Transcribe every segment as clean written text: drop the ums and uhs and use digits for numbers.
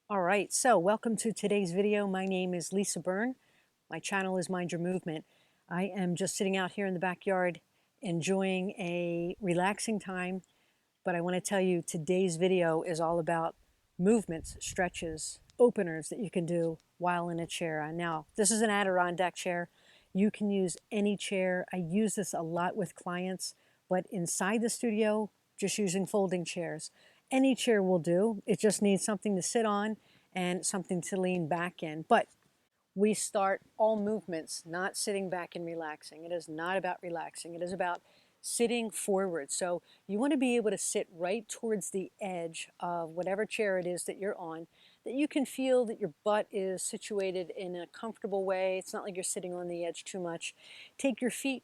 All right, so welcome to today's video. My name is Lisa Byrne. My channel is Mind Your Movement. I am just sitting out here in the backyard enjoying a relaxing time, but I want to tell you today's video is all about movements, stretches, openers that you can do while in a chair. Now, this is an Adirondack chair. You can use any chair. I use this a lot with clients, but inside the studio, just using folding chairs. Any chair will do. It just needs something to sit on and something to lean back in. But we start all movements not sitting back and relaxing. It is not about relaxing. It is about sitting forward. So you want to be able to sit right towards the edge of whatever chair it is that you're on, that you can feel that your butt is situated in a comfortable way. It's not like you're sitting on the edge too much. Take your feet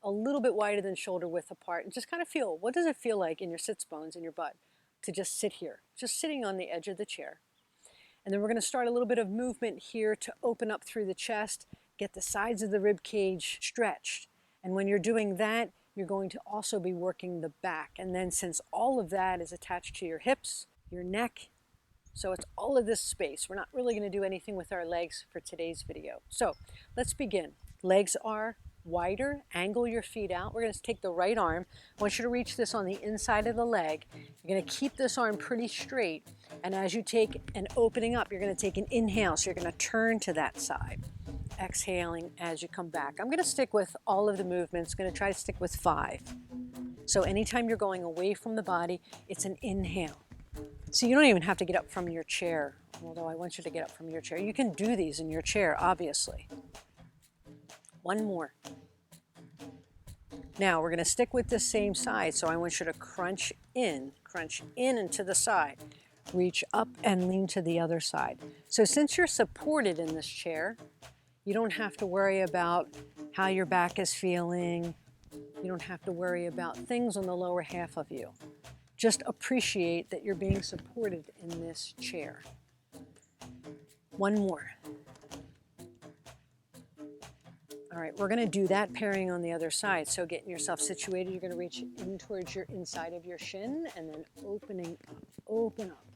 a little bit wider than shoulder width apart and just kind of feel, what does it feel like in your sits bones in your butt to just sit here, just sitting on the edge of the chair. And then we're going to start a little bit of movement here to open up through the chest, get the sides of the rib cage stretched. And when you're doing that, you're going to also be working the back. And then since all of that is attached to your hips, your neck, so it's all of this space. We're not really going to do anything with our legs for today's video. So let's begin. Legs are wider, angle your feet out. We're going to take the right arm. I want you to reach this on the inside of the leg. You're going to keep this arm pretty straight. And as you take an opening up, you're going to take an inhale. So you're going to turn to that side. Exhaling as you come back. I'm going to stick with all of the movements. I'm going to try to stick with 5. So anytime you're going away from the body, it's an inhale. So you don't even have to get up from your chair, although I want you to get up from your chair. You can do these in your chair, obviously. One more. Now we're going to stick with the same side, so I want you to crunch in and to the side. Reach up and lean to the other side. So since you're supported in this chair, you don't have to worry about how your back is feeling. You don't have to worry about things on the lower half of you. Just appreciate that you're being supported in this chair. One more. All right, we're going to do that pairing on the other side. So getting yourself situated, you're going to reach in towards your inside of your shin and then opening up, open up,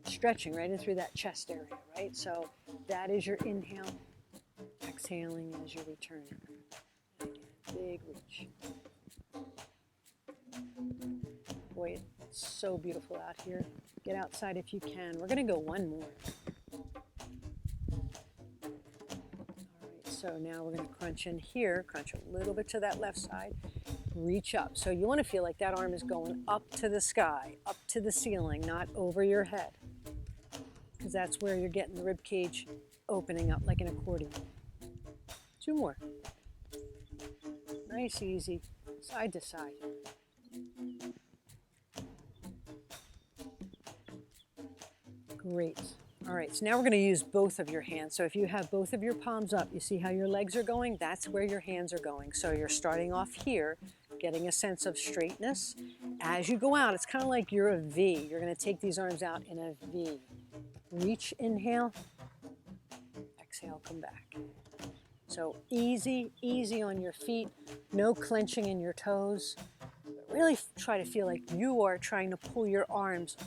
stretching right in through that chest area, right? So that is your inhale, exhaling as you return. Big reach. Boy, it's so beautiful out here. Get outside if you can. We're going to go one more. So now we're going to crunch in here, crunch a little bit to that left side, reach up. So you want to feel like that arm is going up to the sky, up to the ceiling, not over your head, because that's where you're getting the rib cage opening up like an accordion. 2 more. Nice, easy, side to side. Great. All right, so now we're going to use both of your hands. So if you have both of your palms up, you see how your legs are going? That's where your hands are going. So you're starting off here, getting a sense of straightness. As you go out, it's kind of like you're a V. You're going to take these arms out in a V. Reach, inhale. Exhale, come back. So easy, easy on your feet. No clenching in your toes. But really try to feel like you are trying to pull your arms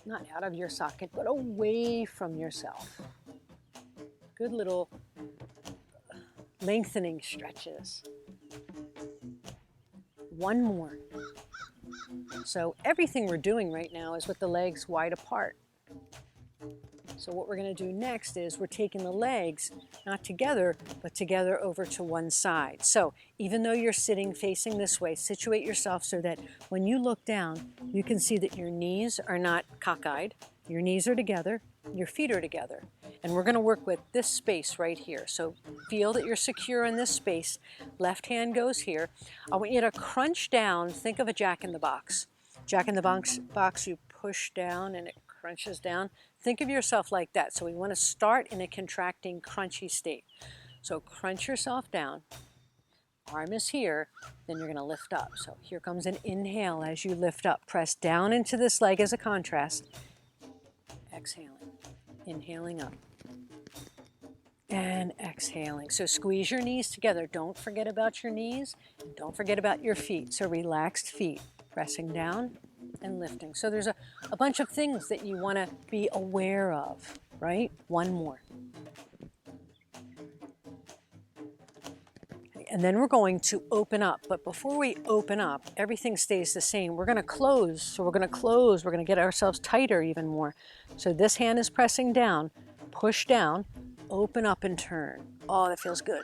not out of your socket, but away from yourself. Good little lengthening stretches. One more. So everything we're doing right now is with the legs wide apart. So what we're going to do next is we're taking the legs, not together, but together over to one side. So even though you're sitting facing this way, situate yourself so that when you look down, you can see that your knees are not cockeyed, your knees are together, your feet are together. And we're going to work with this space right here. So feel that you're secure in this space. Left hand goes here. I want you to crunch down. Think of a jack-in-the-box. Jack-in-the-box, you push down and it crunches down. Think of yourself like that. So we want to start in a contracting, crunchy state. So crunch yourself down. Arm is here. Then you're going to lift up. So here comes an inhale as you lift up. Press down into this leg as a contrast. Exhaling. Inhaling up. And exhaling. So squeeze your knees together. Don't forget about your knees. And don't forget about your feet. So relaxed feet. Pressing down and lifting. So there's a a bunch of things that you want to be aware of, right? One more. And then we're going to open up. But before we open up, everything stays the same. We're going to close. So we're going to close. We're going to get ourselves tighter even more. So this hand is pressing down, push down, open up and turn. Oh, that feels good.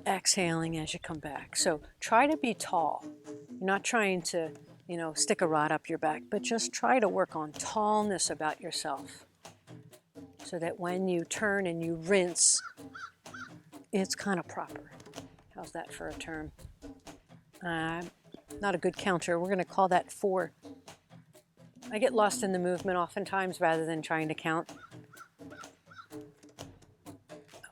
Exhaling as you come back. So try to be tall. You're not trying to, stick a rod up your back, but just try to work on tallness about yourself so that when you turn and you rinse, it's kind of proper. How's that for a term? Not a good counter. We're going to call that 4. I get lost in the movement oftentimes rather than trying to count.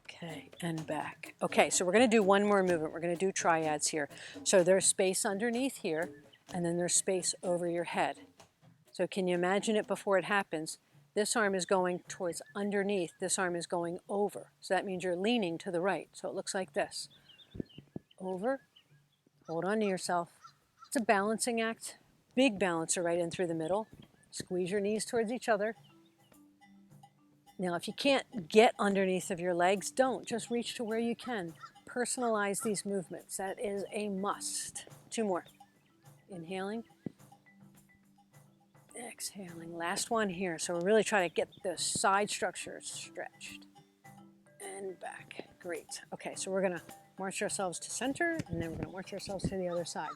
Okay, and back. Okay, so we're going to do one more movement. We're going to do triads here. So there's space underneath here, and then there's space over your head. So can you imagine it before it happens? This arm is going towards underneath. This arm is going over. So that means you're leaning to the right. So it looks like this. Over. Hold on to yourself. It's a balancing act. Big balancer right in through the middle. Squeeze your knees towards each other. Now, if you can't get underneath of your legs, don't. Just reach to where you can. Personalize these movements. That is a must. 2 more. Inhaling. Exhaling. Last one here. So we're really trying to get the side structure stretched. And back. Great. Okay, so we're going to march ourselves to center, and then we're going to march ourselves to the other side.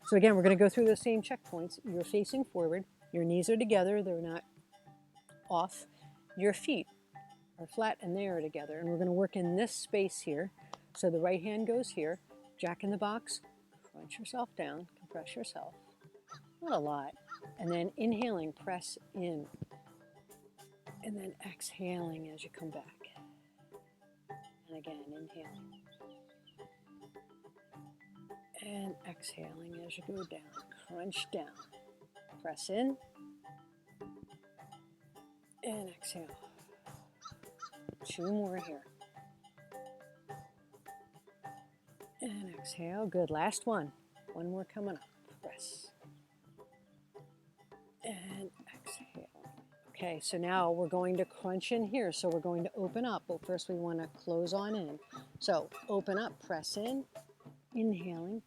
So again, we're going to go through those same checkpoints. You're facing forward. Your knees are together. They're not off. Your feet are flat and they are together. And we're going to work in this space here. So the right hand goes here. Jack in the box. Crunch yourself down. Compress yourself. Not a lot. And then inhaling, press in. And then exhaling as you come back. And again, inhaling. And exhaling as you go down. Crunch down. Press in. And exhale. 2 more here. And exhale. Good. Last one. One more coming up. Press. And exhale. Okay, so now we're going to crunch in here. So we're going to open up, but first we want to close on in. So open up, press in, inhaling,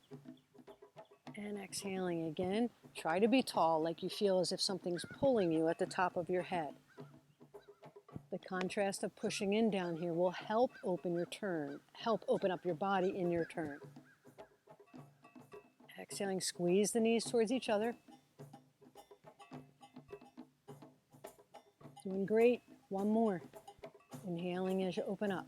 and exhaling again. Try to be tall, like you feel as if something's pulling you at the top of your head. The contrast of pushing in down here will help open your turn, help open up your body in your turn. Exhaling, squeeze the knees towards each other. Doing great. One more. Inhaling as you open up.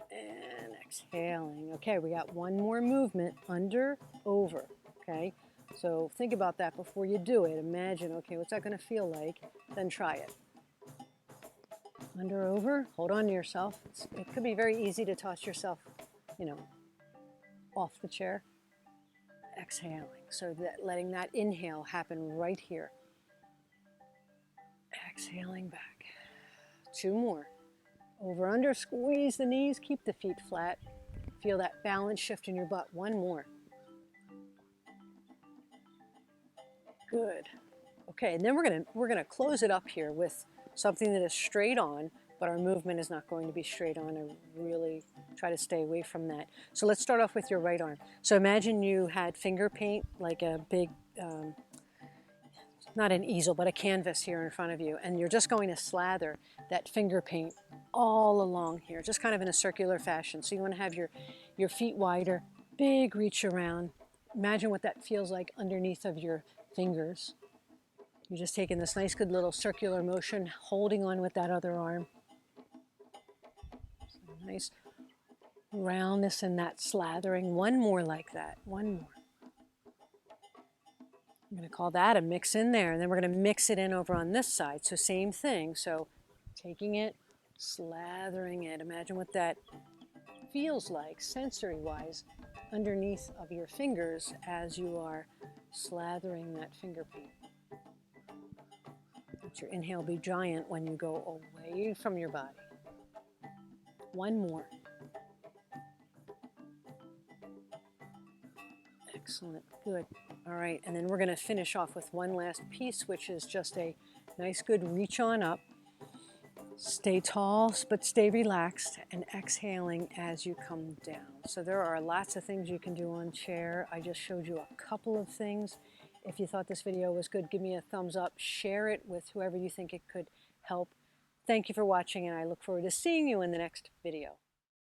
And exhaling. Okay, we got one more movement, under, over. Okay, so think about that before you do it. Imagine, okay, what's that going to feel like? Then try it. Under, over. Hold on to yourself. It could be very easy to toss yourself, off the chair. Exhaling. So that letting that inhale happen right here. Exhaling back. 2 more. Over, under, squeeze the knees, keep the feet flat. Feel that balance shift in your butt. 1 more. Good. Okay, and then we're gonna close it up here with something that is straight on, but our movement is not going to be straight on. I really try to stay away from that. So let's start off with your right arm. So imagine you had finger paint, like a big, not an easel, but a canvas here in front of you, and you're just going to slather that finger paint all along here, just kind of in a circular fashion. So you want to have your feet wider, big reach around. Imagine what that feels like underneath of your fingers. You're just taking this nice, good little circular motion, holding on with that other arm. So nice roundness in that slathering. 1 more like that. 1 more. I'm going to call that a mix in there, and then we're going to mix it in over on this side. So same thing. So taking it, slathering it. Imagine what that feels like sensory-wise underneath of your fingers as you are slathering that finger paint. Let your inhale be giant when you go away from your body. 1 more. Excellent. Good. All right, and then we're going to finish off with one last piece, which is just a nice good reach on up. Stay tall, but stay relaxed, and exhaling as you come down. So there are lots of things you can do on chair. I just showed you a couple of things. If you thought this video was good, give me a thumbs up. Share it with whoever you think it could help. Thank you for watching, and I look forward to seeing you in the next video.